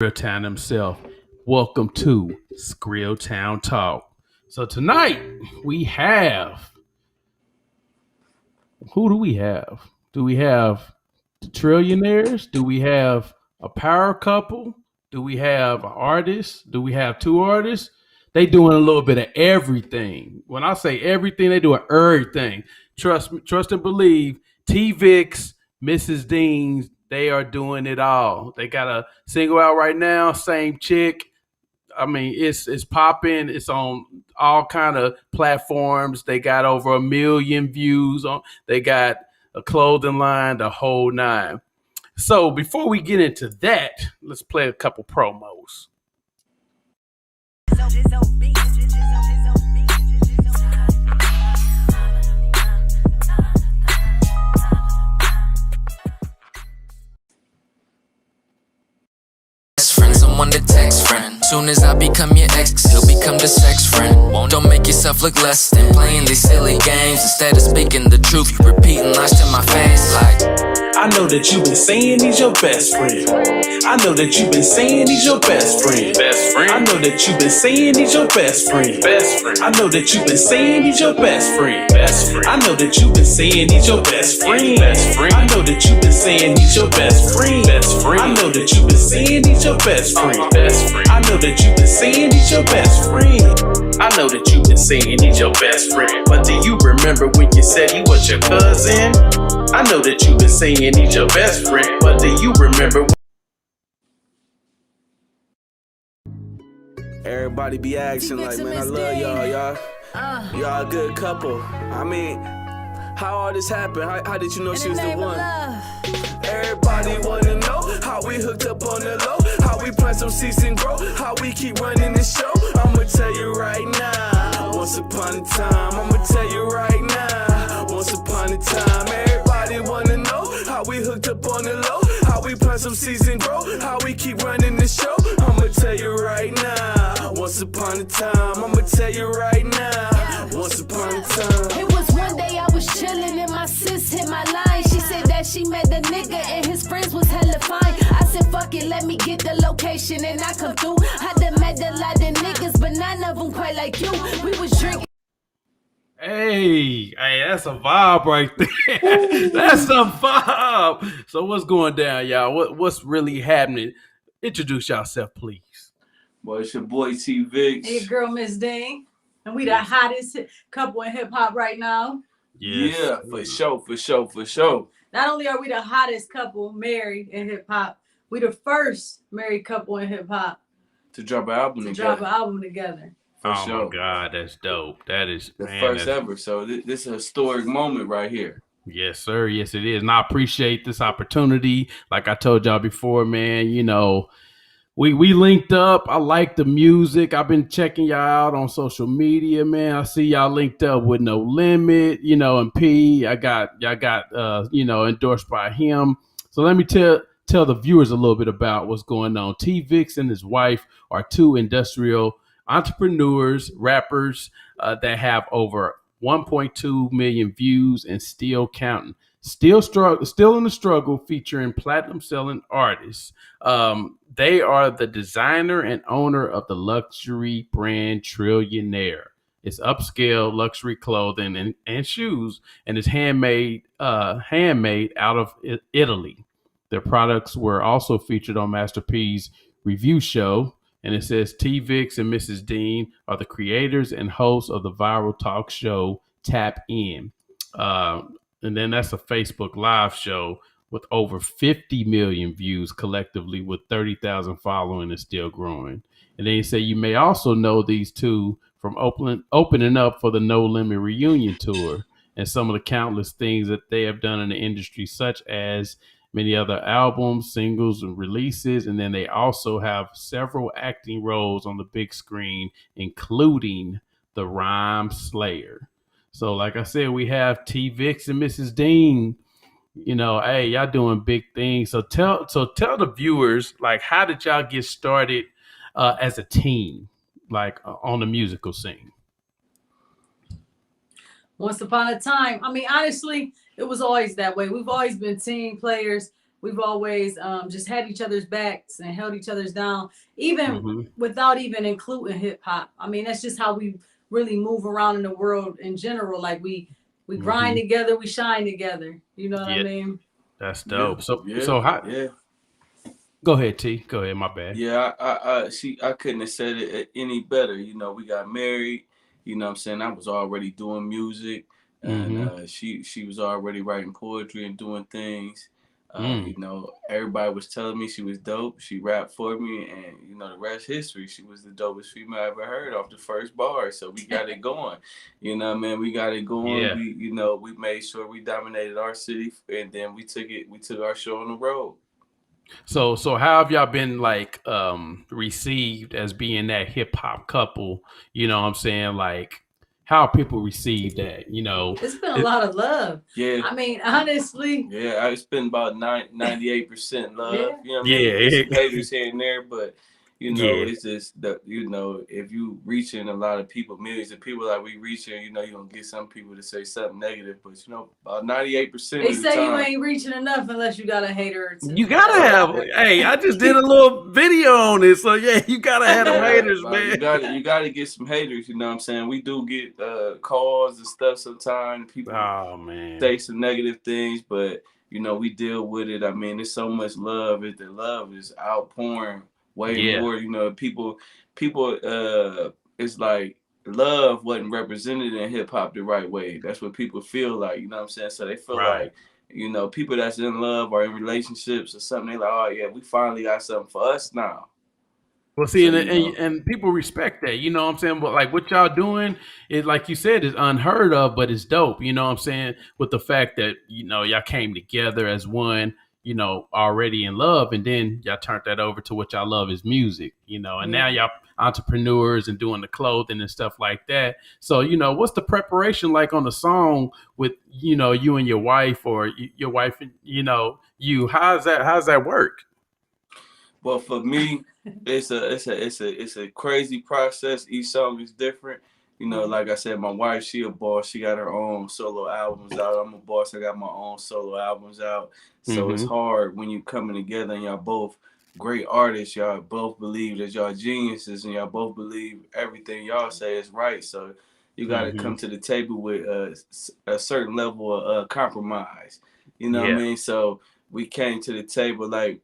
Skrilltown himself. Welcome to Skrilltown Talk. So tonight we have who do we have? Do we have the trillionaires? Do we have a power couple? Do we have an artist? Do we have two artists? They doing a little bit of everything. When I say everything, they doing everything. Trust me, trust and believe. T Vickz, Mrs. Dean, they are doing it all. They got a single out right now, same chick. I mean, it's popping. It's on all kind of platforms. They got over 1 million views on. They got a clothing line, the whole nine. So before we get into that, let's play a couple promos. Someone to text friend. Soon as I become your ex, he'll become the sex friend. Don't make yourself look less than playing these silly games. Instead of speaking the truth, you repeating lies to my face like I know that you've been saying he's your best friend. I know that you've been saying he's your best friend. Best friend. I know that you've been saying he's your best friend. Best friend. I know that you've been saying he's your best friend. Best friend. I know that you've been saying he's your best friend. Best friend. I know that you've been saying he's your best friend. Best friend. I know that you've been saying he's your best friend. Best friend. I know that you've been saying he's your best friend. I know that you've been saying he's your best friend. But do you remember when you said he was your cousin? I know that you've been saying he's your best friend, but do you remember? Everybody be asking like, man, I love y'all. Y'all a good couple. I mean, how all this happened? How did you know she was the one? Everybody wanna know how we hooked up on the low, how we plant some seeds and grow, how we keep running this show. I'ma tell you right now. Once upon a time, I'ma tell you right now. Once upon a time, everybody wanna know how we hooked up on the low, how we plant some seeds and grow, how we keep running this show. I'ma tell you right now. Once upon a time, I'ma tell you right now. Once upon a time. It was one day I was chillin' and my sis hit my line. She said that she met the nigga and his friends was hella fine. I said fuck it, let me get the location and I come through. I done met a lot of niggas, but none of them quite like you. We was drinking. Hey, that's a vibe right there. That's a vibe. So what's going down, y'all? What's really happening? Introduce yourself, please. Boy, it's your boy T Vickz. Hey, girl, Miss Dean. And we the hottest couple in hip hop right now. Yes. Yeah, for sure. Not only are we the hottest couple married in hip hop, we the first married couple in hip hop To drop an album to together. drop an album together. For Oh sure. my God, that's dope. That is The man, first that's- ever. So this is a historic moment right here. Yes, sir. Yes, it is. And I appreciate this opportunity. Like I told y'all before, man, we linked up. I like the music. I've been checking y'all out on social media, man. I see y'all linked up with No Limit, and P. Y'all got endorsed by him. So let me tell the viewers a little bit about what's going on. T Vickz and his wife are two industrial entrepreneurs, rappers that have over 1.2 million views and still counting. Still in the struggle, featuring platinum selling artists. They are the designer and owner of the luxury brand Trillionaire. It's upscale luxury clothing and shoes, and it's handmade out of Italy. Their products were also featured on Master P's review show, and it says T Vickz and Mrs. Dean are the creators and hosts of the viral talk show Tap In. And then that's a Facebook Live show with over 50 million views collectively, with 30,000 following and still growing. And then you say you may also know these two from opening up for the No Limit reunion tour and some of the countless things that they have done in the industry, such as many other albums, singles, and releases. And then they also have several acting roles on the big screen, including the Rhyme Slayer. So like I said, we have T Vickz and Mrs. Dean. Hey, y'all doing big things. So tell the viewers, like, how did y'all get started as a team, like on the musical scene? Once upon a time, I mean, honestly, it was always that way. We've always been team players. we've always just had each other's backs and held each other's down, even Mm-hmm. without even including hip hop. I mean, that's just how we really move around in the world in general. Like we grind Mm-hmm. together, we shine together. You know what I Yeah, mean? that's Yeah, dope. So yeah, so how? yeah. Go ahead, T. Go ahead. My bad. Yeah, I couldn't have said it any better. You know, we got married. You know what I'm saying? I was already doing music, and Mm-hmm. she was already writing poetry and doing things. Mm. You know, everybody was telling me she was dope. She rapped for me, and you know, the rest history. She was the dopest female I ever heard off the first bar. So we got it going. You know, what I mean, we got it going. Yeah. We made sure we dominated our city, and then we took our show on the road. So how have y'all been like received as being that hip hop couple? You know what I'm saying? Like how people receive that, you know. It's been a It, lot of love. Yeah. I mean, honestly, Yeah, I spend about 98% love. yeah. You know what I mean? yeah, You get some haters here and there, but you know, yeah. it's just that if you reaching a lot of people, millions of people like we reaching, you know, you're gonna get some people to say something negative, but you know, about 98% They of the say you time. ain't reaching enough unless you got a hater or two. You gotta have. Hey, I just did a little video on it, so yeah, you gotta have them Yeah, haters, like man. you gotta get some haters, you know what I'm saying? We do get calls and stuff sometimes. People Oh man. say some negative things, but you know, we deal with it. I mean, there's so much love. The love is outpouring way Yeah. more. You know, people it's like love wasn't represented in hip hop the right way. That's what people feel like, you know what I'm saying? So they feel Right. like, you know, people that's in love or in relationships or something, they like, oh yeah, we finally got something for us now. Well, see, So, and, you know. and people respect that. You know what I'm saying? But like what y'all doing is, like you said, is unheard of, but it's dope. You know what I'm saying? With the fact that you know y'all came together as one. You know, already in love, and then y'all turned that over to what y'all love is music. You know, and now Yeah. y'all entrepreneurs and doing the clothing and stuff like that. So, you know, what's the preparation like on the song with you and your wife, or your wife and you? How's that work? Well, for me, it's a crazy process. Each song is different. You know, like I said, my wife, she a boss. She got her own solo albums out. I'm a boss. I got my own solo albums out. So it's Mm-hmm. hard when you coming together and y'all both great artists. Y'all both believe that y'all geniuses and y'all both believe everything y'all say is right. So you got to Mm-hmm. come to the table with a certain level of compromise. You know what I Yeah. mean? So we came to the table like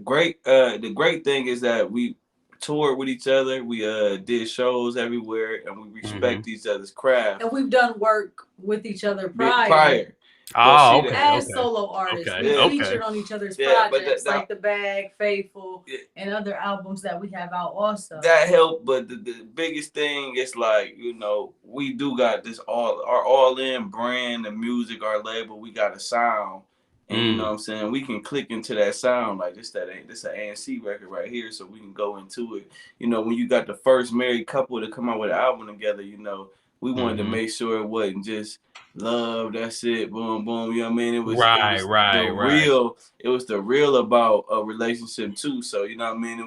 great. The great thing is that we toured with each other. We did shows everywhere, and we Mm-hmm. respect each other's craft. And we've done work with each other Bit prior But Oh, see okay, as okay, solo artists. okay, We Yeah. okay. featured on each other's Yeah, but projects like The Bag, Faithful, yeah, and other albums that we have out also. that helped. But the biggest thing is like, you know, we do got this all in brand, the music, our label. We got a sound. And you know what Mm. I'm saying? We can click into that sound like this an ANC record right here, so we can go into it. You know, when you got the first married couple to come out with an album together, you know, we wanted to Mm-hmm. make sure it wasn't just love, that's it, boom, boom. You know what I mean? It Right, was right, right. it was the real about a relationship too. So you know what I mean?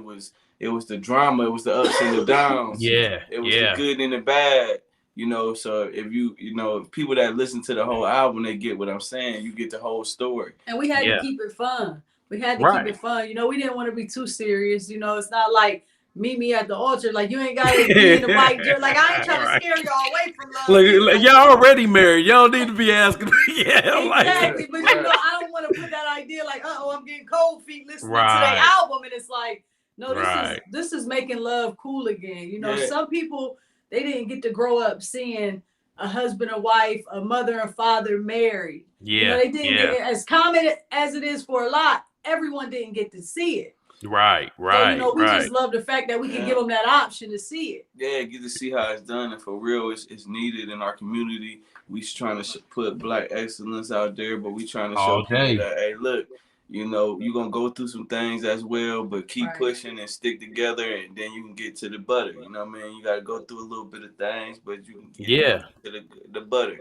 It was the drama, it was the ups and the downs, Yeah, it was the yeah. good and the bad. You know, so if people that listen to the whole album, they get what I'm saying. You get the whole story. And we had to Yeah. keep it fun. We had to keep Right. it fun. You know, we didn't want to be too serious. You know, it's not like meet me at the altar. Like you ain't gotta be in the white dress. Like I ain't trying to Right. scare y'all away from love. Like, y'all already married. Y'all don't need to be asking. Yeah, like Exactly, but you know, I don't want to put that idea like, I'm getting cold feet listening to Right. their album, and it's like, no, Right. this is making love cool again. You know, Yeah. some people they didn't get to grow up seeing a husband and wife, a mother and father married. You know, yeah, they didn't yeah. get as common as it is for a lot. Everyone didn't get to see it. Right, So, right, you know, we right. just love the fact that we can Yeah. give them that option to see it. Yeah, get to see how it's done, and for real, it's needed in our community. We trying to put Black excellence out there, but we trying to show All people day. that, hey, look, you know, you're gonna go through some things as well, but keep Right. pushing and stick together, and then you can get to the butter. You know what I mean? You gotta go through a little bit of things, but you can get Yeah. to the butter.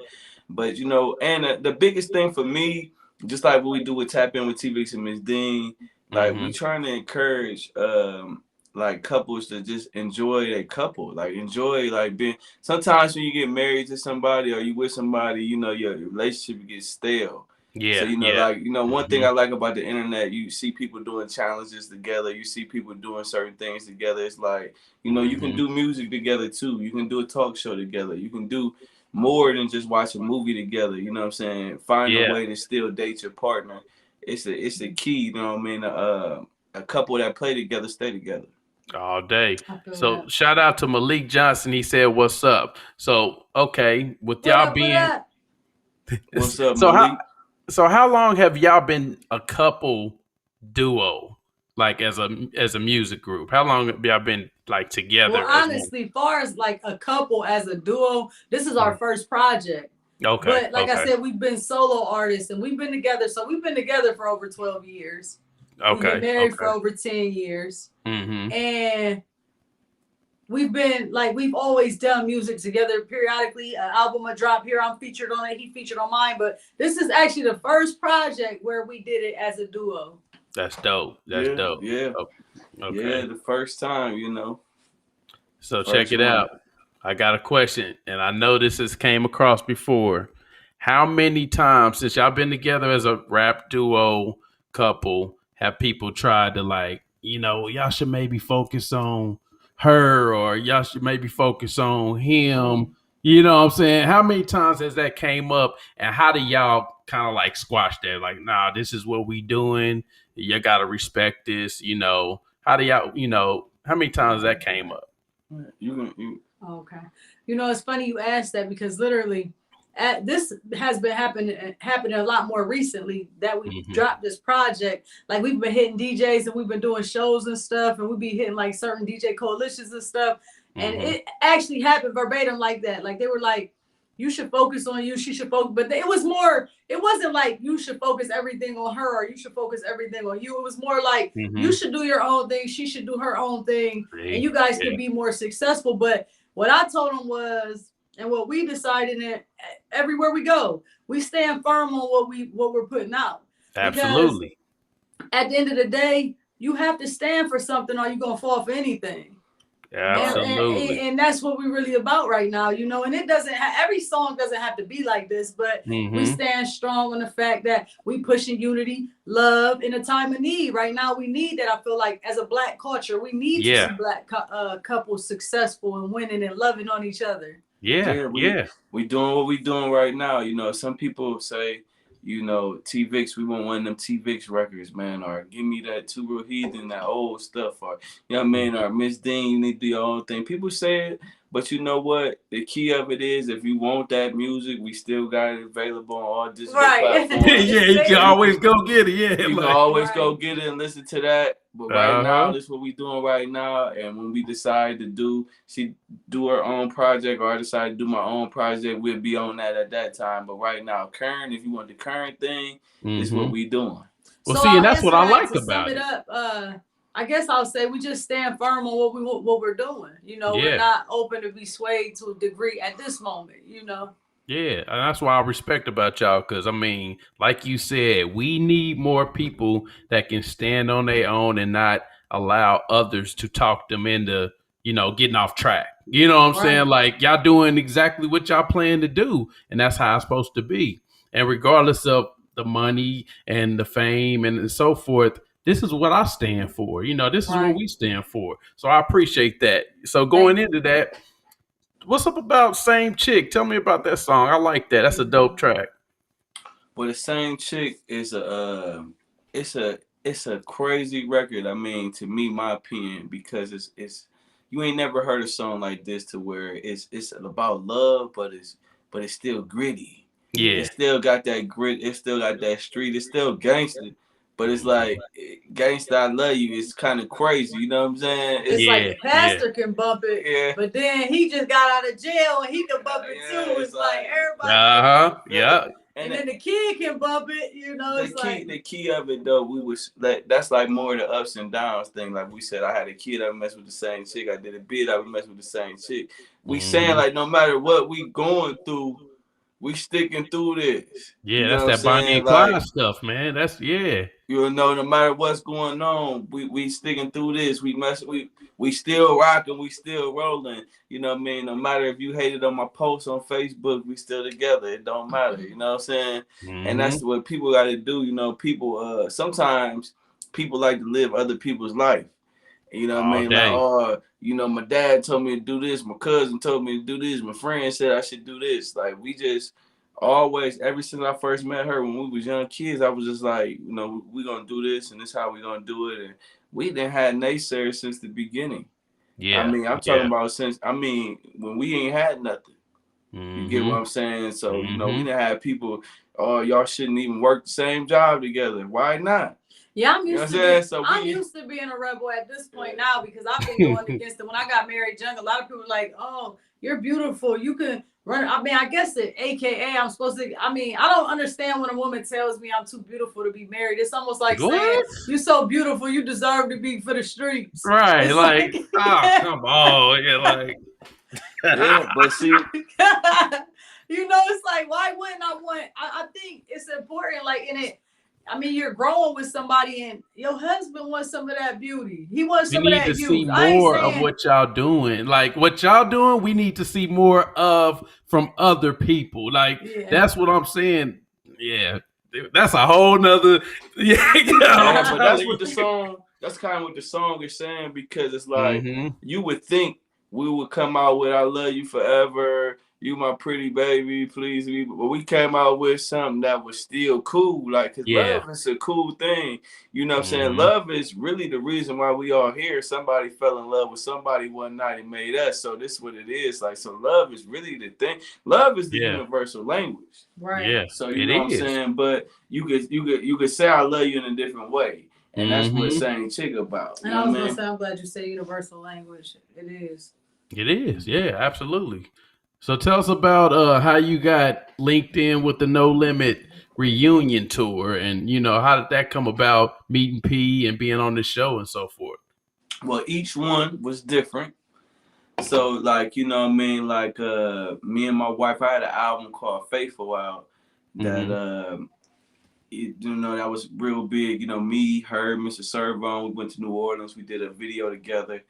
But you know, and the biggest thing for me, just like what we do with Tap In with Vickz and Miss Dean, like we Mm-hmm. trying to encourage like couples to just enjoy a couple, like enjoy like being. Sometimes when you get married to somebody or you with somebody, you know your relationship gets stale. Yeah. So, you know, Yeah. like, you know, one thing I like about the internet, you see people doing challenges together. You see people doing certain things together. It's like, you know, you can do music together too. You can do a talk show together. You can do more than just watch a movie together. You know what I'm saying? Find a Yeah. way to still date your partner. It's the key, you know what I mean? A couple that play together stay together. All day. I feel So that. shout out to Malik Johnson. He said, "What's up?" So okay, with What y'all up? What being up? What's up, so Malik? how long have y'all been a couple duo, like as a music group? How long have y'all been like together Well, as one? honestly, far as like a couple as a duo, this is our first project. Okay. But like I said, we've been solo artists and we've been together. So we've been together for over 12 years. We've been married for over 10 years. Mm-hmm. And we've always done music together periodically. An album will drop here. I'm featured on it. He featured on mine. But this is actually the first project where we did it as a duo. That's dope. That's dope. Yeah. Okay. Yeah, the first time, you know. So First check it one. out. I got a question, and I know this has came across before. How many times since y'all been together as a rap duo couple have people tried to like, you know, y'all should maybe focus on her or y'all should maybe focus on him? You know what I'm saying? How many times has that came up and how do y'all kind of like squash that? Like, nah, this is what we doing. You got to respect this, you know. How do y'all, you know, how many times that came up? You Okay. You know, it's funny you asked that because literally this has been happening a lot more recently that we dropped this project. Like we've been hitting DJs and we've been doing shows and stuff, and we be hitting like certain DJ coalitions and stuff. And it actually happened verbatim like that. Like they were like, you should focus on you, she should focus. But it wasn't like you should focus everything on her or you should focus everything on you. It was more like you should do your own thing, she should do her own thing, and you guys can be more successful. But what I told them was, and what we decided in everywhere we go, we stand firm on what we're putting out. Absolutely. Because at the end of the day, you have to stand for something or you're gonna fall for anything. Absolutely. And that's what we're really about right now, you know. And it doesn't every song doesn't have to be like this, but we stand strong on the fact that we pushing unity, love in a time of need. Right now, we need that. I feel like as a Black culture, we need to see Black couples successful and winning and loving on each other. We doing what we doing right now. You know, some people say, you know, Vickz, we want one of them Vickz records, man, or give me that Two Real Heathen, that old stuff, or, you know what I mean, or Miss Dean, you need to do your own thing. People say it, but you know what? The key of it is, if you want that music, we still got it available on all digital platforms. You can always go get it. You can always go get it and listen to that. But right now, this is what we doing right now. And when we decide to do her own project, or I decide to do my own project, we'll be on that at that time. But right now, current, if you want the current thing, this is what we doing. Well, see, and that's what I like about it. Sum it up, I guess I'll say we just stand firm on what we're doing. You know, we're not open to be swayed to a degree at this moment, you know. Yeah, and that's why I respect about y'all, because I mean, like you said, we need more people that can stand on their own and not allow others to talk them into, you know, getting off track. You know what I'm saying? Like y'all doing exactly what y'all plan to do, and that's how it's supposed to be. And regardless of the money and the fame and so forth, this is what I stand for. You know, this is what we stand for. So I appreciate that. So going into that, what's up about Same Chick? Tell me about that song. I like that. That's a dope track. Well, the Same Chick is it's a crazy record. I mean, to me, my opinion, because it's you ain't never heard a song like this to where it's about love, but it's still gritty. Yeah, it still got that grit. It still got that street. It's still gangster. But it's like, gangsta, I love you. It's kind of crazy. You know what I'm saying? It's like the pastor can bump it, but then he just got out of jail and he can bump it too. It's like everybody. And then the kid can bump it. You know, the key of it though, that's like more of the ups and downs thing. Like we said, I had a kid, I would mess with the same chick. I did a bid, I would mess with the same chick. We saying like no matter what we going through, we sticking through this. Yeah, You know that's what I'm that Bonnie saying? and Clyde Like, stuff, man. That's yeah. you know, no matter what's going on, we sticking through this. We still rocking, we still rolling. You know what I mean? No matter if you hated on my post on Facebook, we still together. It don't matter. You know what I'm saying? And that's what people got to do. You know, people sometimes people like to live other people's life. You know what I All mean? Like, day. oh, you know, my dad told me to do this. My cousin told me to do this. My friend said I should do this. Like, we just always, ever since I first met her when we was young kids, I was just like, you know, we gonna do this and this how we gonna do it. And we didn't have naysayers since the beginning. I Yeah. mean, I'm talking about since, I mean, when we ain't had nothing. You get what I'm saying? So, you know, we didn't have people, oh, y'all shouldn't even work the same job together. Why not? Yeah, I'm used used to being a rebel at this point now because I've been going against it. When I got married young, a lot of people were like, oh, you're beautiful. You can run. I mean, I guess it, AKA, I'm supposed to, I mean, I don't understand when a woman tells me I'm too beautiful to be married. It's almost like saying, you're so beautiful, you deserve to be for the streets. Right. It's Like, oh, come on. Yeah, like. Yeah, but see, you know, it's like, why wouldn't I want, I think it's important, like in it, I mean, you're growing with somebody and your husband wants some of that beauty. He wants some of that youth. We need to see more of what y'all doing. Like what y'all doing, we need to see more of from other people. Like that's what I'm saying. Yeah. That's a whole nother but that's what the song, that's kind of what the song is saying, because it's like you would think we would come out with I love you forever, you my pretty baby, please me. But we came out with something that was still cool. Like, cause love is a cool thing. You know what I'm saying? Love is really the reason why we all here. Somebody fell in love with somebody one night and made us. So this is what it is. Like, so love is really the thing. Love is the universal language. Right. Yeah. So you know what I'm saying? But you could say I love you in a different way. And that's what Saying Chick about. And I was gonna say, I'm glad you say universal language. It is. It is. Yeah, absolutely. So tell us about how you got linked in with the No Limit reunion tour, and you know, how did that come about, meeting P and being on the show and so forth? Well, each one was different. So like, you know what I mean, like me and my wife, I had an album called Faithful out that you know, that was real big. You know, me, her, Mr. Servon, we went to New Orleans, we did a video together.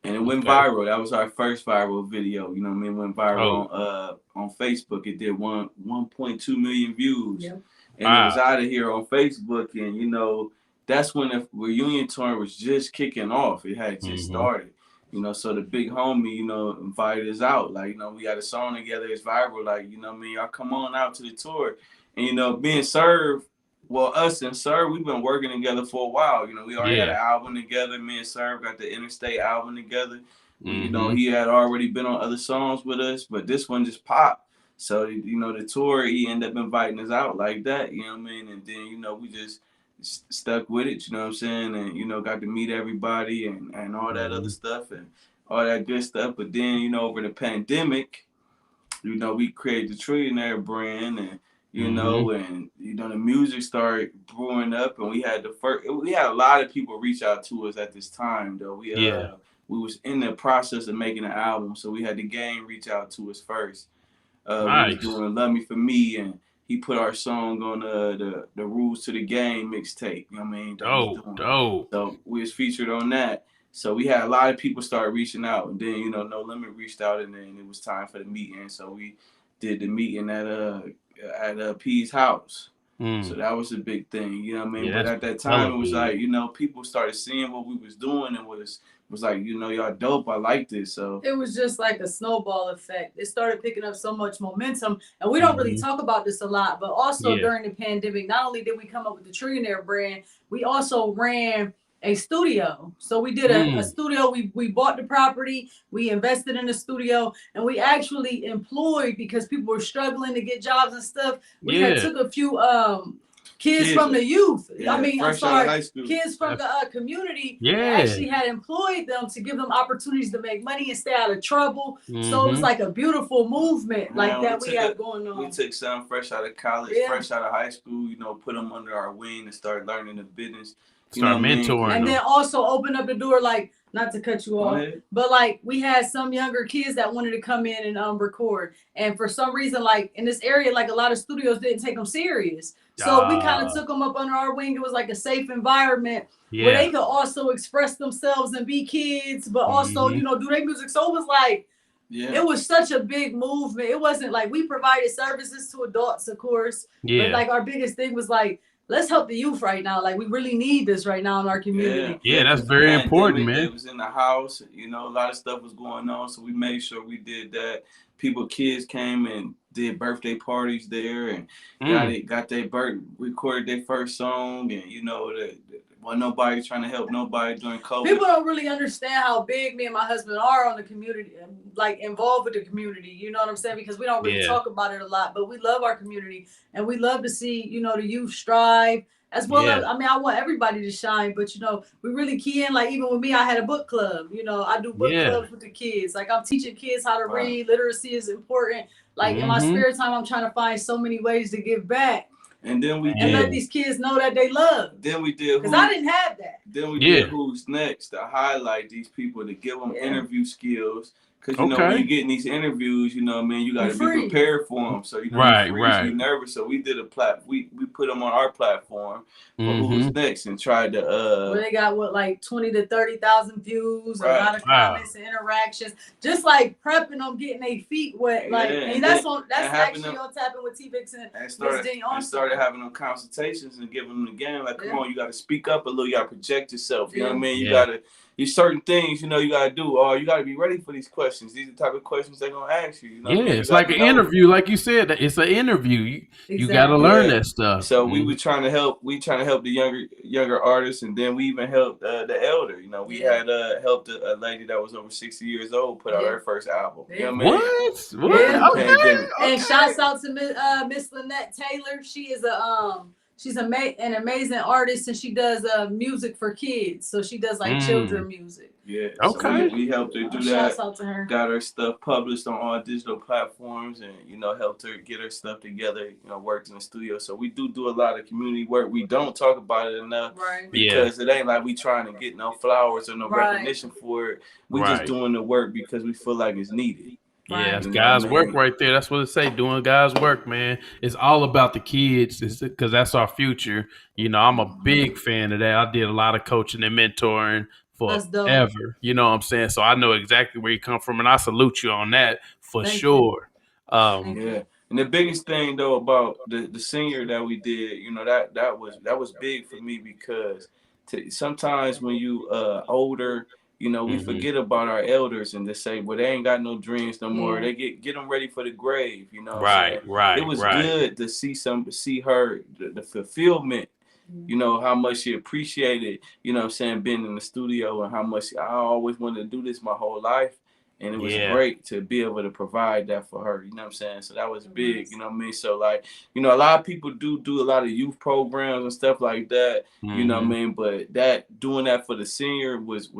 And it went viral. That was our first viral video. You know what I mean? Went viral on Facebook. It did 1.2 million views. Yep. And it was out of here on Facebook. And, you know, that's when the reunion tour was just kicking off. It had just started. You know, so the big homie, you know, invited us out. Like, you know, we had a song together. It's viral. Like, you know what I mean? Y'all come on out to the tour. And, you know, being served, well, us and Sir, we've been working together for a while. You know, we already had an album together. Me and Sir got the Interstate album together. You know, he had already been on other songs with us, but this one just popped. So, you know, the tour, he ended up inviting us out like that, you know what I mean? And then, you know, we just stuck with it, you know what I'm saying? And, you know, got to meet everybody and all that other stuff and all that good stuff. But then, you know, over the pandemic, you know, we created the Trillionaire brand and, you know, and, you know, the music started brewing up and we had a lot of people reach out to us at this time, though. We was in the process of making an album, so we had the Game reach out to us first. We was doing Love Me For Me, and he put our song on the Rules to the Game mixtape, you know what I mean? Dope. So we was featured on that. So we had a lot of people start reaching out, and then, you know, No Limit reached out, and then it was time for the meeting. So we did the meeting at P's house. So that was a big thing, you know what I mean? Yeah, but at that time, it was like, you know, people started seeing what we was doing and was like, you know, y'all dope. I like this. So it was just like a snowball effect. It started picking up so much momentum. And we don't really talk about this a lot, but also during the pandemic, not only did we come up with the Trillionaire brand, we also ran a studio. So we did a studio. We bought the property, we invested in the studio, and we actually employed, because people were struggling to get jobs and stuff. We had took a few kids from the youth. I mean, I'm sorry, kids from the community. Actually had employed them to give them opportunities to make money and stay out of trouble. So it was like a beautiful movement like that we had going on. We took some fresh out of college, fresh out of high school, you know, put them under our wing and started learning the business. Start mentoring and them. then also open up the door, like, not to cut you off, but like we had some younger kids that wanted to come in and record, and for some reason, like in this area, like a lot of studios didn't take them serious, so we kind of took them up under our wing. It was like a safe environment where they could also express themselves and be kids, but also do their music. So it was like it was such a big movement. It wasn't like we provided services to adults, of course, but like our biggest thing was like, let's help the youth right now. Like, we really need this right now in our community. Yeah, that's very important, man. It was in the house, a lot of stuff was going on, so we made sure we did that. Kids came and did birthday parties there, and recorded their first song, and wasn't nobody trying to help nobody during COVID. People don't really understand how big me and my husband are on the community, like involved with the community. You know what I'm saying? Because we don't really talk about it a lot, but we love our community, and we love to see, the youth strive as well. As, I mean, I want everybody to shine, but we really key in. Like, even with me, I had a book club. I do book clubs with the kids. Like, I'm teaching kids how to read. Literacy is important. Like, in my spare time, I'm trying to find so many ways to give back. And then let these kids know that they love. Then we did, because I didn't have that. Then we did Who's Next to highlight these people, to give them interview skills. Because when you get in these interviews, you got to be prepared for them. So you be nervous. So we did we put them on our platform for Who's Next, and tried to well, they got like 20 to 30,000 views, a lot of comments and interactions, just like prepping them, getting their feet wet. Like, and that's actually on tapping with Vickz and started having them consultations and giving them the game. Like, come on, you got to speak up a little. You got to project yourself. You know what I mean? You got to. There's certain things, you got to do, or you got to be ready for these questions. These are the type of questions they're going to ask you. It's like an interview. Like you said, it's an interview. You got to learn that stuff. So we were trying to help. We trying to help the younger artists, and then we even helped the elder. We had helped a lady that was over 60 years old put out her first album. You know what I mean? What? Okay. And shouts out to Miss Lynette Taylor. She is she's an amazing artist, and she does music for kids. So she does like children music. Yeah. Okay. So we helped her do that. Shouts out to her. Got her stuff published on all digital platforms, and helped her get her stuff together. Worked in the studio. So we do a lot of community work. We don't talk about it enough, because it ain't like we trying to get no flowers or no recognition for it. We just doing the work because we feel like it's needed. Yeah, it's guys' work right there. That's what it say. Doing guys' work, man. It's all about the kids, because that's our future. I'm a big fan of that. I did a lot of coaching and mentoring forever. You know what I'm saying? So I know exactly where you come from, and I salute you on that for sure. And the biggest thing though about the senior that we did, that was big for me, because sometimes when you older. We forget about our elders and just say, well, they ain't got no dreams no more. They get them ready for the grave. Right. It was good to see her, the fulfillment. How much she appreciated. Being in the studio, and how much I always wanted to do this my whole life. And it was great to be able to provide that for her. So that was big. So like, a lot of people do a lot of youth programs and stuff like that. But doing that for the senior was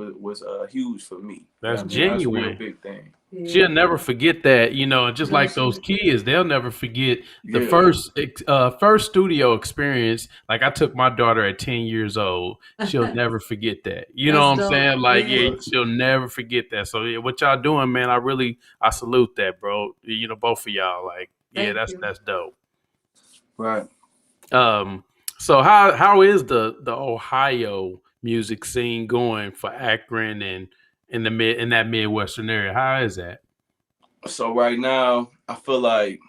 huge for me. That's genuine. That's a real big thing. She'll never forget that, and just like those kids, they'll never forget the first studio experience. Like, I took my daughter at 10 years old. She'll never forget that. You know what I'm saying? Like, she'll never forget that. So what y'all doing, man, I salute that, bro. Both of y'all. Like, that's dope. Right. So how is the Ohio music scene going for Akron and in that Midwestern area? How is that? So right now, I feel like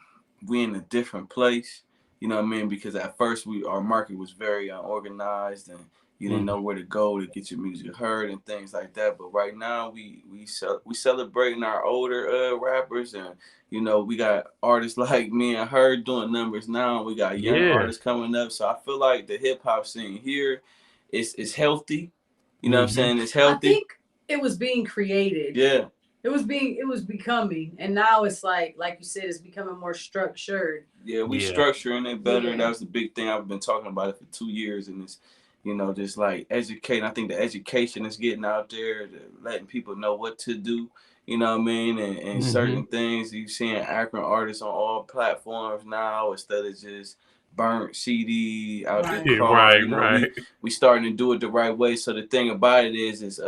we in a different place. Because at first our market was very unorganized, and you didn't know where to go to get your music heard and things like that. But right now, we celebrating our older rappers, and we got artists like me and her doing numbers now. We got young artists coming up. So I feel like the hip hop scene here is healthy. You know what I'm saying? It's healthy. I think it was being created. Yeah. It was becoming, and now it's like you said, it's becoming more structured. Yeah, we structuring it better. That was the big thing. I've been talking about it for 2 years, and it's, just like educating. I think the education is getting out there, letting people know what to do. You know what I mean? And certain things you're seeing Akron artists on all platforms now, instead of just burnt CD out Right. the car. Right, You know, right. we starting to do it the right way. So the thing about it is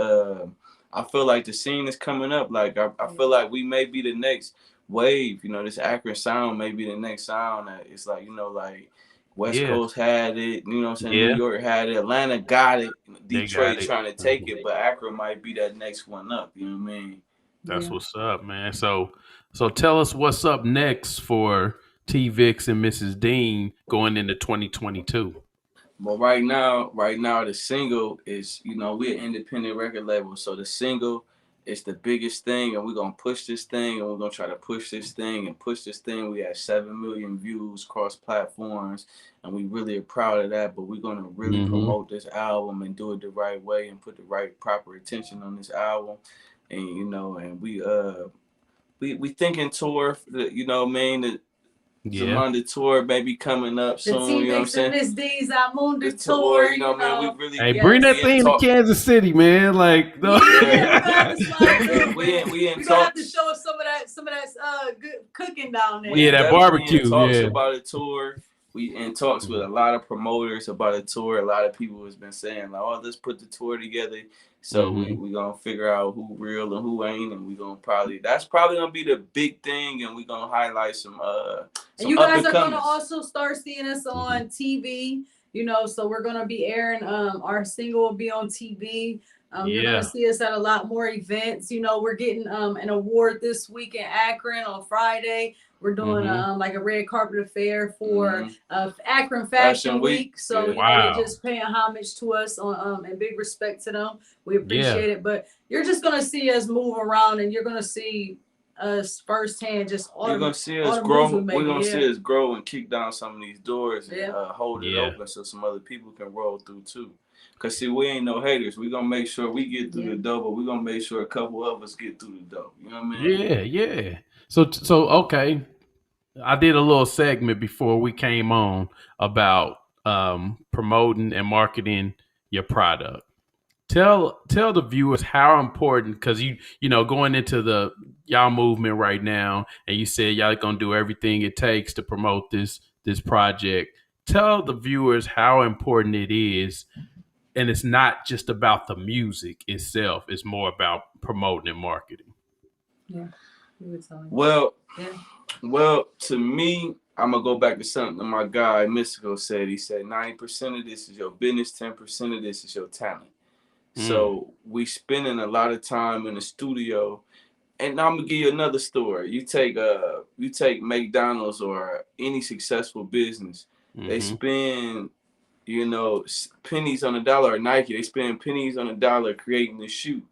I feel like the scene is coming up. Like I feel like we may be the next wave. You know, this Akron sound may be the next sound. That it's like, you know, like West Yeah, Coast had it. You know what I'm saying? New yeah, York had it. Atlanta got it. they got Detroit it. trying to take it, but Akron might be that next one up. You know what I mean? That's Yeah. what's up, man. So tell us what's up next for Vickz and Mrs. Dean going into 2022. But right now, the single is, you know, we're an independent record label, so the single is the biggest thing, and we're gonna push this thing, and we're gonna try to push this thing and push this thing. We have 7 million views across platforms, and we really are proud of that. But we're gonna really promote this album and do it the right way and put the right proper attention on this album, and you know, and we thinking tour, you know, what I mean. Yeah, Zamunda tour maybe coming up The soon, you know what I'm T-Vickz saying? and Miss D's Amunda The tour, you know what I mean? We really hey, bring that thing to Kansas City, man. Like, no. we in You're gonna have to talks. show us some of that good cooking down there. Yeah, that Definitely barbecue, in talks yeah. about a tour. We in talks with a lot of promoters about a tour. A lot of people has been saying like, "Oh, let's put the tour together." So we gonna figure out who real and who ain't, and we gonna that's probably gonna be the big thing, and we gonna highlight some and you guys are up-and-comers. gonna also start seeing us on TV. You know, so we're gonna be airing. Our single will be on TV. You're Yeah. gonna see us at a lot more events. You know, we're getting an award this week in Akron on Friday. We're doing like a red carpet affair for Akron Fashion Week. So you know, Wow. they're just paying homage to us on and big respect to them. We appreciate it. But you're just gonna see us move around, and you're gonna see us firsthand. Just all You're the, gonna see all us the grow. moves we We're make, gonna yeah. see us grow and kick down some of these doors and hold it Yeah. open so some other people can roll through too. Cause see, we ain't no haters. We gonna make sure we get through the door, but we gonna make sure a couple of us get through the door. You know what I mean? Yeah, yeah. So okay. I did a little segment before we came on about promoting and marketing your product. Tell the viewers how important, because you know, going into the y'all movement right now, and you said y'all gonna do everything it takes to promote this project. Tell the viewers how important it is, and it's not just about the music itself. It's more about promoting and marketing. Yeah, you would tell me. Well, to me, I'm gonna go back to something my guy Mystical said. He said 90% of this is your business, 10% of this is your talent. So we spending a lot of time in the studio, and I'm gonna give you another story. You take McDonald's or any successful business, they spend, you know, pennies on the dollar, or Nike, they spend pennies on the dollar creating the shoe.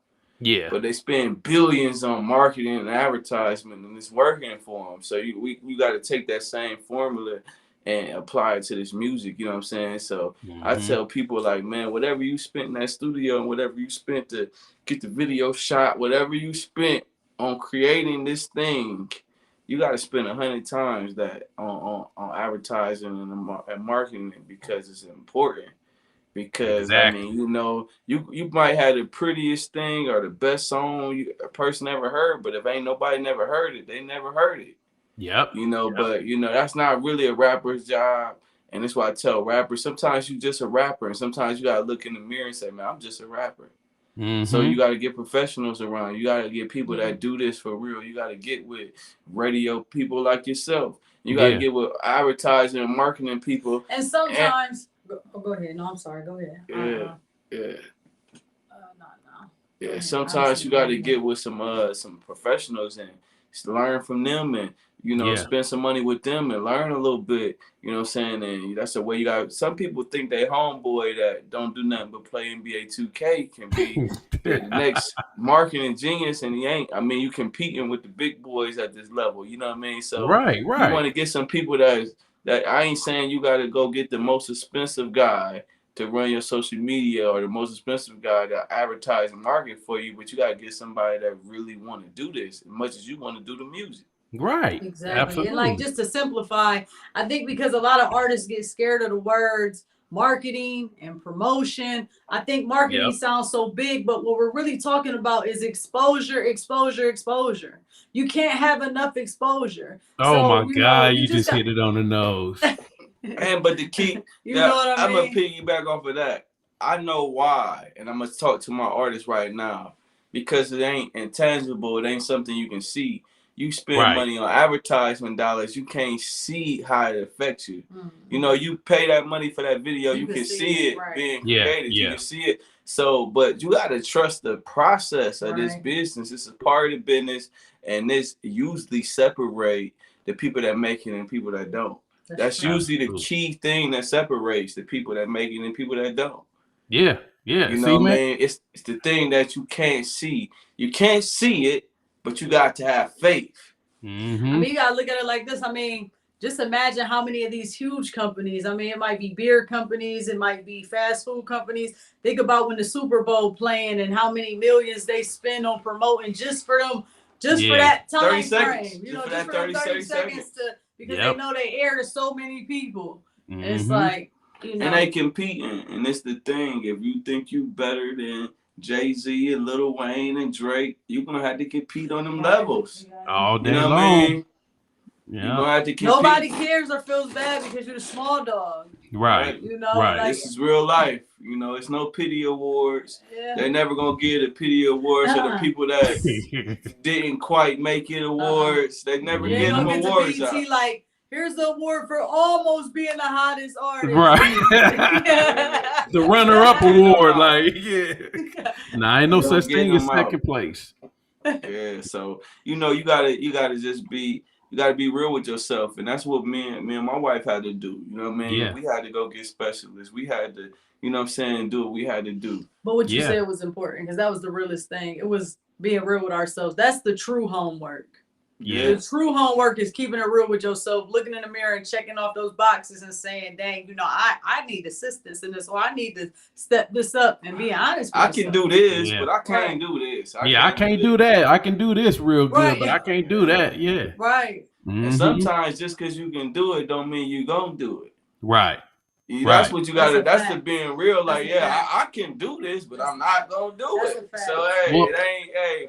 Yeah. But they spend billions on marketing and advertisement, and it's working for them. So we got to take that same formula and apply it to this music. You know what I'm saying? So I tell people like, man, whatever you spent in that studio and whatever you spent to get the video shot, whatever you spent on creating this thing, you got to spend 100 times that on advertising and marketing it, because it's important. Because I mean, you know, you might have the prettiest thing or the best song a person ever heard, but if ain't nobody never heard it, they never heard it. Yep. You know, but you know, that's not really a rapper's job. And that's why I tell rappers, sometimes you just a rapper, and sometimes you gotta look in the mirror and say, man, I'm just a rapper. So you gotta get professionals around. You gotta get people that do this for real. You gotta get with radio people like yourself. You gotta get with advertising and marketing people. And sometimes go ahead. No, I'm sorry. Go ahead. Yeah. No. Yeah, sometimes you got to get with some professionals and learn from them, and you know, spend some money with them and learn a little bit. You know what I'm saying? And that's the way you got. Some people think they homeboy that don't do nothing but play NBA 2K can be the next marketing genius, and he ain't. I mean, you competing with the big boys at this level. You know what I mean? So right. You want to get some people that I ain't saying you got to go get the most expensive guy to run your social media or the most expensive guy to advertise and market for you, but you got to get somebody that really want to do this as much as you want to do the music. Right. Exactly. Absolutely. And like, just to simplify, I think because a lot of artists get scared of the words marketing and promotion. I think marketing sounds so big, but what we're really talking about is exposure. You can't have enough exposure. Oh, so, my God, you just hit it on the nose. But the key, you know what I'm mean? gonna piggyback off of that. I know why, and I'm gonna talk to my artists right now because it ain't intangible. It ain't something you can see. You spend money on advertisement dollars. You can't see how it affects you. Mm-hmm. You know, you pay that money for that video. You can see it being created. You can see it. So, but you got to trust the process of this business. It's a part of the business, and this usually separate the people that make it and people that don't. That's usually the key thing that separates the people that make it and people that don't. Yeah. You know what I mean? It's the thing that you can't see. You can't see it, but you got to have faith. Mm-hmm. I mean, you got to look at it like this. I mean, just imagine how many of these huge companies, I mean, it might be beer companies, it might be fast food companies. Think about when the Super Bowl playing and how many millions they spend on promoting just for them, just for that time frame. You know, just for 30 seconds because they know they air to so many people. Mm-hmm. And it's like, you know. And they competing. And it's the thing. If you think you better than Jay-Z and Lil Wayne and Drake, you're going to have to compete on them levels. All day long. I mean? Yeah. You're gonna have to compete. Nobody cares or feels bad because you're the small dog. Right. You know, right. This is real life. You know, it's no pity awards. Yeah. They're never gonna give the pity awards to the people that didn't quite make it awards. They never give them awards out. Like, here's the award for almost being the hottest artist. Right. The runner-up award, like, Nah, ain't no such thing as second place. Yeah, so you know, you gotta just be. You got to be real with yourself. And that's what me and my wife had to do. You know what I mean? Yeah. We had to go get specialists. We had to, you know what I'm saying, do what we had to do. But what you said was important because that was the realest thing. It was being real with ourselves. That's the true homework. Yeah. The true homework is keeping it real with yourself, looking in the mirror and checking off those boxes and saying, dang, you know, I need assistance in this, or I need to step this up and be honest with myself. Can do this, but I can't do this. I can't do that. I can do this real good, but I can't do that. Yeah. Right. Mm-hmm. And sometimes just because you can do it don't mean you gonna do it. Right. That's what you got to, that's the being real. Like, I can do this, but I'm not going to do it. So,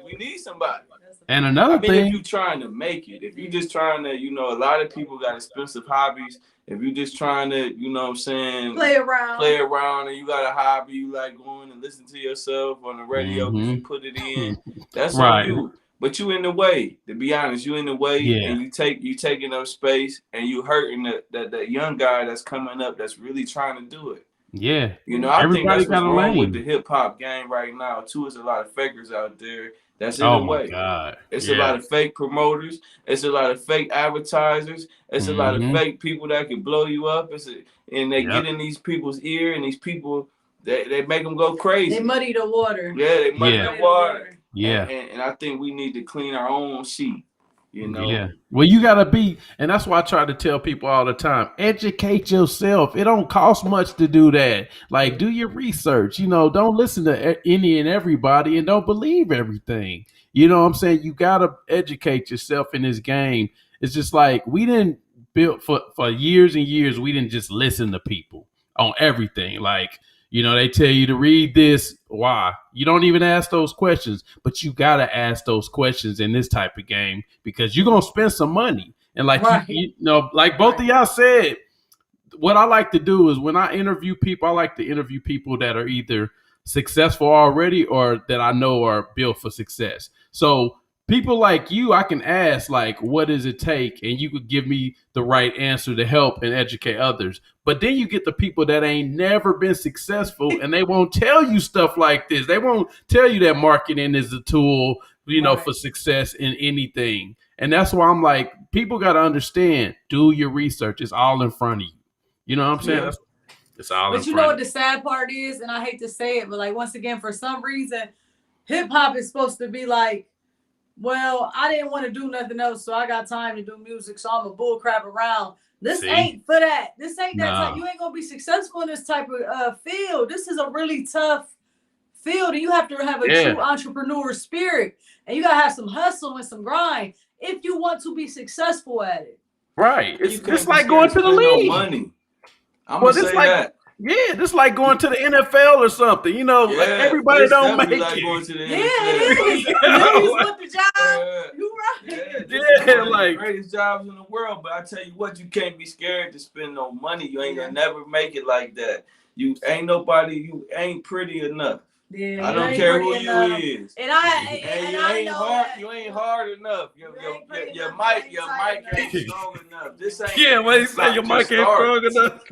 we need somebody. And another thing. If you're trying to make it, if you're just trying to, you know, a lot of people got expensive hobbies. If you're just trying to, you know what I'm saying, play around and you got a hobby, you like going and listen to yourself on the radio because you put it in, that's on you. But you in the way, to be honest, you in the way, and you taking up space, and you hurting that young guy that's coming up that's really trying to do it. Yeah, you know, I think that's what's wrong with the hip hop game right now too. Is a lot of fakers out there that's in the way. God. It's a lot of fake promoters. It's a lot of fake advertisers. It's a lot of fake people that can blow you up. And they get in these people's ear, and these people they make them go crazy. They muddy the water. Yeah, they muddy the water. Yeah. And I think we need to clean our own sheet, you know? Yeah. Well, you got to be, and that's why I try to tell people all the time, educate yourself. It don't cost much to do that. Like, do your research, you know, don't listen to any and everybody and don't believe everything. You know what I'm saying? You got to educate yourself in this game. It's just like we didn't build for years and years. We didn't just listen to people on everything. Like, you know, they tell you to read this. Why? You don't even ask those questions, but you got to ask those questions in this type of game because you're going to spend some money. And like, you know, like both of y'all said, what I like to do is when I interview people, I like to interview people that are either successful already or that I know are built for success. So people like you, I can ask, like, what does it take? And you could give me the right answer to help and educate others. But then you get the people that ain't never been successful and they won't tell you stuff like this. They won't tell you that marketing is a tool, you know, for success in anything. And that's why I'm like, people got to understand, do your research. It's all in front of you. You know what I'm saying? It's all in front of you. But you know what the sad part is? And I hate to say it, but like, once again, for some reason, hip hop is supposed to be like, well, I didn't want to do nothing else, so I got time to do music, so I'm a bull crap around. This ain't for that. This ain't that type. You ain't going to be successful in this type of field. This is a really tough field, and you have to have a true entrepreneur spirit, and you got to have some hustle and some grind if you want to be successful at it. Right. It's like going to the league. No money. I'm going to say that. Yeah, just like going to the NFL or something, you know. Like everybody don't make like it. Going to the NFL. It is. You want the job. You're right. This is one of the like greatest jobs in the world. But I tell you what, you can't be scared to spend no money. You ain't gonna never make it like that. You ain't nobody. You ain't pretty enough. Yeah, I don't care who enough. you is. And you ain't hard. You ain't hard enough. Your mic ain't strong enough. This ain't. What you say? Your mic ain't strong enough.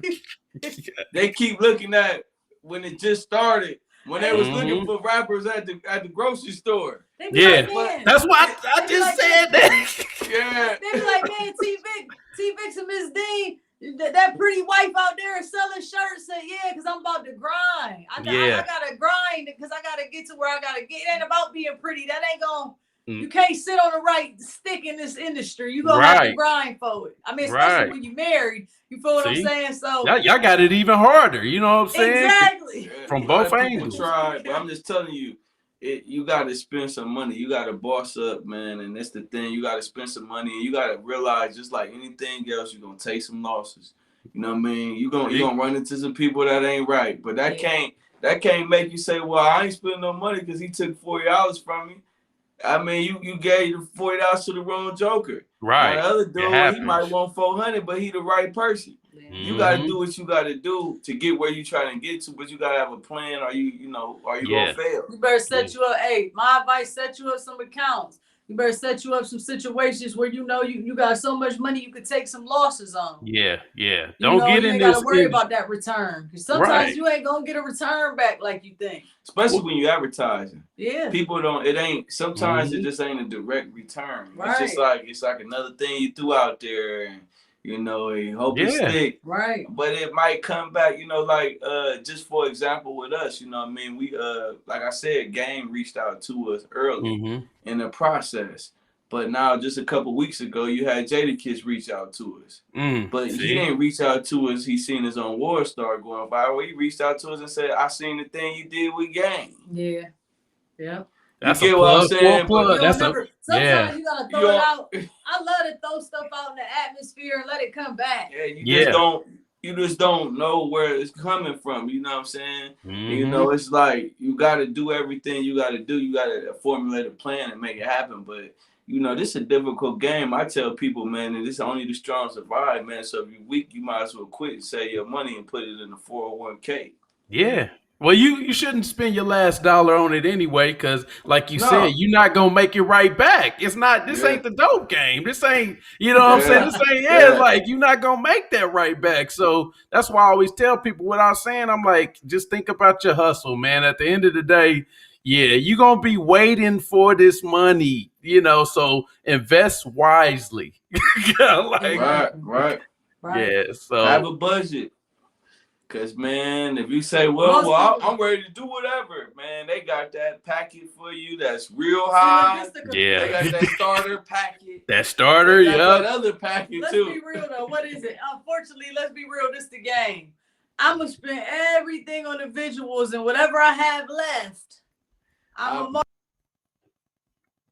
They keep looking at when it just started. When they was looking for rappers at the grocery store. Yeah, like, that's why I just said that. Yeah. They be like, man, Vickz and Miss D, that pretty wife out there selling shirts. Say, yeah, because I'm about to grind. I gotta grind because I gotta get to where I gotta get. It ain't about being pretty. That ain't gonna. You can't sit on the right stick in this industry. You gonna have to grind for it. I mean, especially when you married. You feel what I'm saying? So y'all got it even harder. You know what I'm saying? Exactly. From both angles. Try, but I'm just telling you, you got to spend some money. You got to boss up, man, and that's the thing. You got to spend some money, and you got to realize, just like anything else, you're gonna take some losses. You know what I mean? You're gonna run into some people that ain't right, but that can't make you say, well, I ain't spending no money because he took $40 from me. I mean, you gave the $40 to the wrong joker. Right. Now, the other dude, he might want $400, but he the right person. You gotta do what you gotta do to get where you trying to get to, but you gotta have a plan, or you gonna fail. You better set you up. Hey, my advice: set you up some accounts. You better set you up some situations where you got so much money you could take some losses on. Yeah. Don't get in this. You gotta worry about that return, because sometimes you ain't gonna get a return back like you think. Especially when you advertising. Yeah. People don't. It ain't. Sometimes it just ain't a direct return. Right. It's like another thing you threw out there, and you hope it stick. Right. But it might come back. Like just for example with us, you know what I mean. We like I said, Game reached out to us early in the process. But now, just a couple weeks ago, you had Jadakiss reach out to us. But he didn't reach out to us. He seen his own war star going viral. He reached out to us and said, "I seen the thing you did with Game." Yeah. Yeah. That's you get what I'm saying? But sometimes you gotta throw it out. I love to throw stuff out in the atmosphere and let it come back. Yeah, you just don't know where it's coming from. You know what I'm saying? It's like you gotta do everything you gotta do. You gotta formulate a plan and make it happen. But this is a difficult game. I tell people, man, that this only the strong survive, man. So if you're weak, you might as well quit and save your money and put it in a 401k. Yeah. Well, you shouldn't spend your last dollar on it anyway, because like you said, you're not gonna make it right back. It's not. This ain't the dope game. This ain't. You know what I'm saying? This ain't. It's like you're not gonna make that right back. So that's why I always tell people without saying, I'm like, just think about your hustle, man. At the end of the day, you're gonna be waiting for this money. So invest wisely. Right. Yeah. So have a budget. Cause man, if you say, well, I'm ready to do whatever, man, they got that packet for you that's real high. Yeah, they got that starter packet. That starter, that other packet let's too. Let's be real though. What is it? Unfortunately, let's be real. This the game. I'm gonna spend everything on the visuals, and whatever I have left,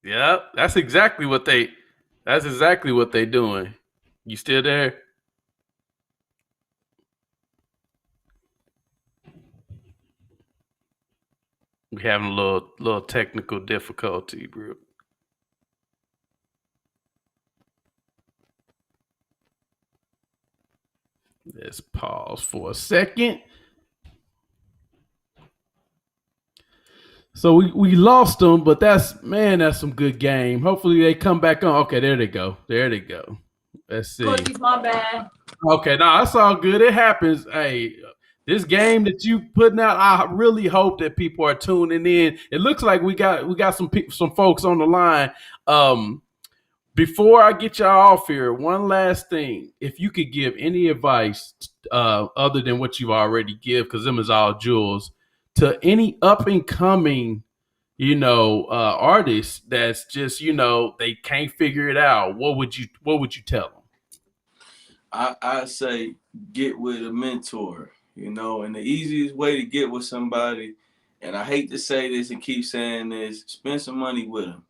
Yeah, that's exactly what they doing. You still there? We're having a little technical difficulty, bro. Let's pause for a second. So we lost them, but that's some good game. Hopefully they come back on. Okay, there they go. Let's see. My bad. Okay, no, that's all good. It happens. Hey, this game that you putting out, I really hope that people are tuning in. It looks like we got some folks on the line. Before I get y'all off here, one last thing. If you could give any advice other than what you've already give, because them is all jewels, to any up and coming, artists that's just, they can't figure it out, what would you tell them? I say get with a mentor. And the easiest way to get with somebody, and I hate to say this and keep saying this, spend some money with them.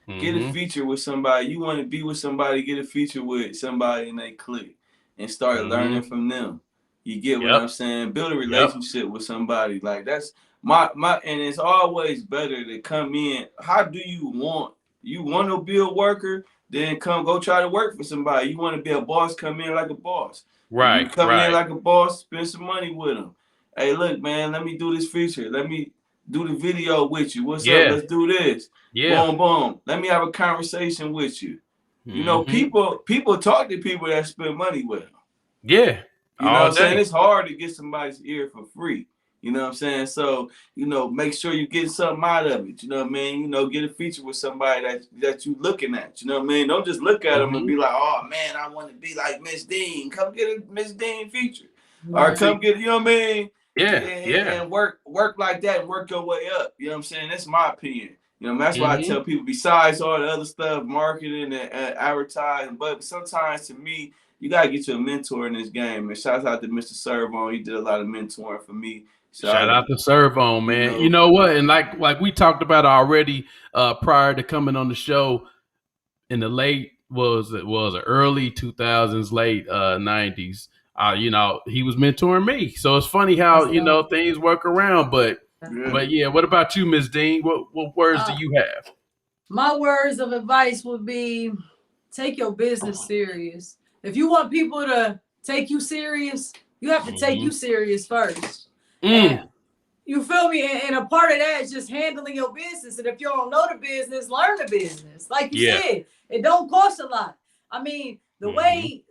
Get a feature with somebody. You want to be with somebody, get a feature with somebody and they click and start learning from them. You get what I'm saying? Build a relationship with somebody. Like that's my and it's always better to come in. How do you want to be a worker? then go try to work for somebody. You want to be a boss, come in like a boss. Right. You come in like a boss, spend some money with them. Hey, look, man, let me do this feature. Let me do the video with you. What's up? Let's do this. Boom, boom. Let me have a conversation with you. You know, people talk to people that spend money with them. Yeah. You know what I'm saying? It's hard to get somebody's ear for free. You know what I'm saying? So, you know, make sure you get something out of it. You know what I mean? You know, get a feature with somebody that you looking at. You know what I mean? Don't just look at them and be like, oh, man, I want to be like Miss Dean. Come get a Miss Dean feature. Or come get, you know what I mean? And work like that and work your way up. You know what I'm saying? That's my opinion. You know, that's why I tell people, besides all the other stuff, marketing and advertising, but sometimes to me, you got to get you a mentor in this game. And shout out to Mr. Servo. He did a lot of mentoring for me. Shout out to Servo, man. You know what? And like we talked about already prior to coming on the show in the late early 2000s, late 90s. You know, he was mentoring me. So it's funny how, you know, things work around. But yeah, what about you, Ms. Dean? What words do you have? My words of advice would be take your business serious. If you want people to take you serious, you have to take you serious first. You feel me? And a part of that is just handling your business. And if you don't know the business, learn the business. Like you said, it don't cost a lot. I mean, the way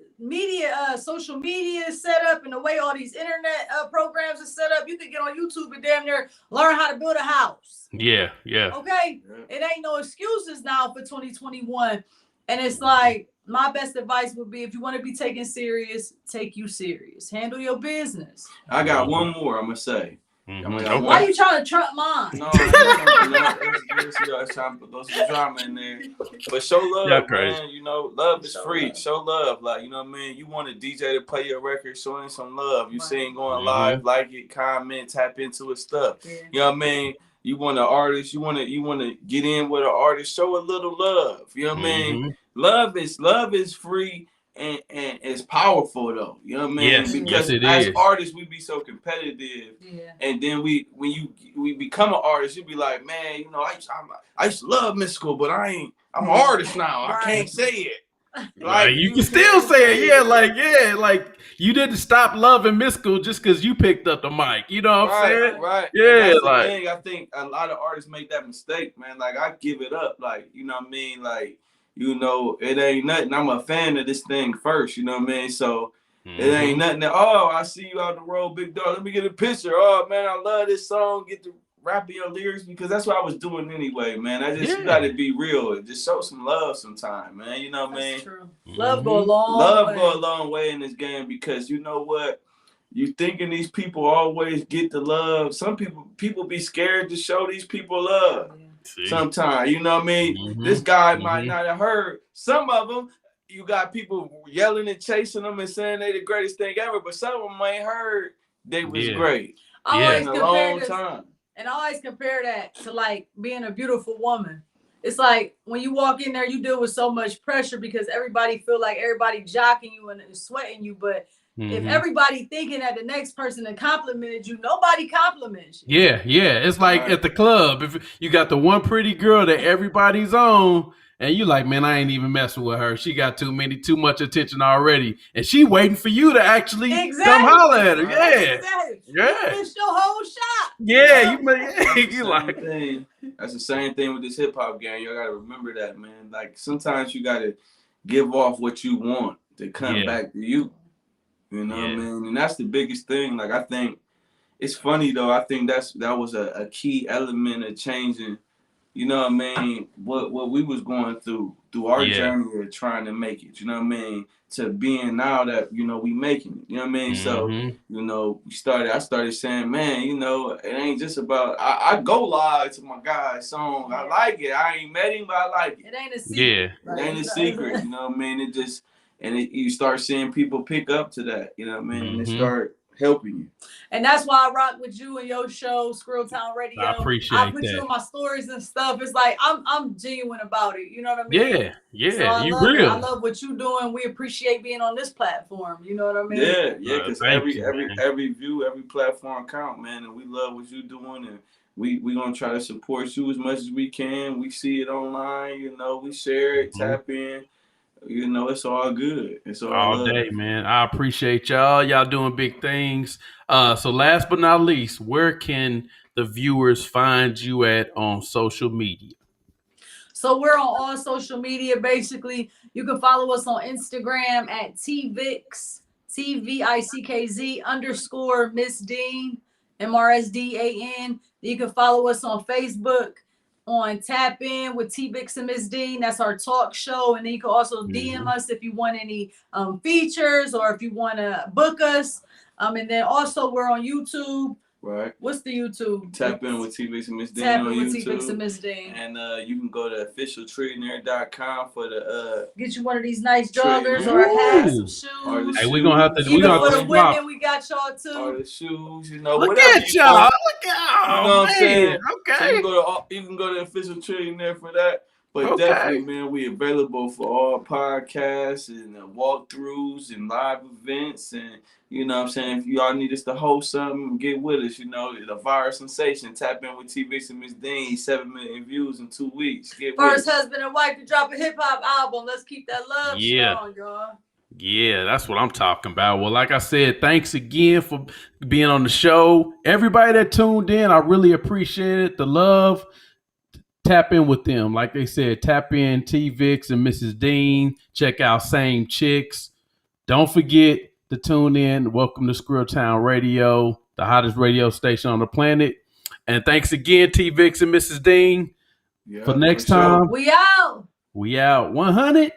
social media is set up and the way all these internet programs are set up, you can get on YouTube and damn near learn how to build a house. Yeah. Okay? It ain't no excuses now for 2021. And it's like, my best advice would be, if you want to be taken serious, take you serious. Handle your business. I got one more I'm going to say. Why are you trying to trump mine? No, let's trying to put those drama in there. But show love, man. You know, love is free. Show love. Like, you know what I mean? You want a DJ to play your record, showing some love. You see him going live, like it, comment, tap into his stuff. You know what I mean? You want an artist, you want to get in with an artist, show a little love. You know what I mean? Love is free and it's powerful though. You know what I mean? Yes, because as artists we be so competitive. And then when we become an artist, you be like, man, you know, I used to love Mystical, but I'm an artist now. I can't say it. Like you can still say it, like you didn't stop loving Mystical just because you picked up the mic. You know what I'm saying? Right. Yeah, like the thing. I think a lot of artists make that mistake, man. Like I give it up, like, you know what I mean? Like, you know, it ain't nothing. I'm a fan of this thing first, you know what I mean? So it ain't nothing that, I see you out the road, big dog. Let me get a picture. Oh man, I love this song. Get to rapping your lyrics, because that's what I was doing anyway, man. You gotta be real. Just show some love sometime, man. You know what I mean? True. Love go a long way. Go a long way in this game, because you know what? You thinking these people always get the love. Some people be scared to show these people love. Sometimes, you know what I mean? This guy might not have heard. Some of them, you got people yelling and chasing them and saying they the greatest thing ever, but some of them ain't heard they was great in a long time. And I always compare that to like being a beautiful woman. It's like when you walk in there, you deal with so much pressure because everybody feel like everybody jocking you and sweating you, but if everybody thinking that the next person that complimented you, nobody compliments you. Yeah. It's like at the club, if you got the one pretty girl that everybody's on, and you like, man, I ain't even messing with her. She got too much attention already, and she waiting for you to actually come holler at her. You missed your whole shot. You like that's the same thing with this hip hop game. You gotta remember that, man. Like sometimes you gotta give off what you want to come back to you. You know what I mean? And that's the biggest thing. Like, I think it's funny though. I think that was a key element of changing, you know what I mean, what we was going through our journey of trying to make it, you know what I mean, to being now that, you know, we making it, you know what I mean? So, you know, I started saying, man, you know, it ain't just about, I go live to my guy's song. I like it. I ain't met him, but I like it. It ain't a secret. It ain't a secret, you know what I mean? It just, you start seeing people pick up to that, you know what I mean? And they start helping you. And that's why I rock with you and your show, Skrilltown Radio. I appreciate that. I put you in my stories and stuff. It's like I'm genuine about it. You know what I mean? Yeah. So you real. I love what you doing. We appreciate being on this platform. You know what I mean? Yeah. Because every view, every platform count, man. And we love what you doing, and we gonna try to support you as much as we can. We see it online, you know, we share it, tap in. You know, it's all good. It's all love. Day, man. I appreciate y'all. Y'all doing big things. So last but not least, where can the viewers find you at on social media? So we're on all social media. Basically, you can follow us on Instagram at Vickz, TVICKZ _ Miss Dean, MRSDAN. You can follow us on Facebook on Tap In with Vickz and Miss Dean. That's our talk show. And then you can also DM us if you want any features or if you want to book us. And then also we're on YouTube. Right. What's the YouTube? Tap In with Vickz and Miss Dean Tap on In with YouTube. Vickz and Miss Dean. And you can go to officialtrillionaire.com for the get you one of these nice joggers or a hat, some shoes. Hey, we're gonna have to. Even for the women, we got y'all too. Or the shoes, you know. Look whatever at y'all. Look at you know what I'm saying? Okay. So you can go to Official Trillionaire for that. But definitely, man, we available for all podcasts and walkthroughs and live events. And, you know what I'm saying, if y'all need us to host something, get with us. You know, the viral sensation. Tap In with Vickz and Miss Dean. 7 million views in 2 weeks. First husband and wife to drop a hip-hop album. Let's keep that love strong, y'all. Yeah, that's what I'm talking about. Well, like I said, thanks again for being on the show. Everybody that tuned in, I really appreciate it. The love. Tap in with them. Like they said, tap in Vickz and Mrs. Dean. Check out Same Chicks. Don't forget to tune in. Welcome to Skrilltown Radio, the hottest radio station on the planet. And thanks again, Vickz and Mrs. Dean. For next time. We out. 100.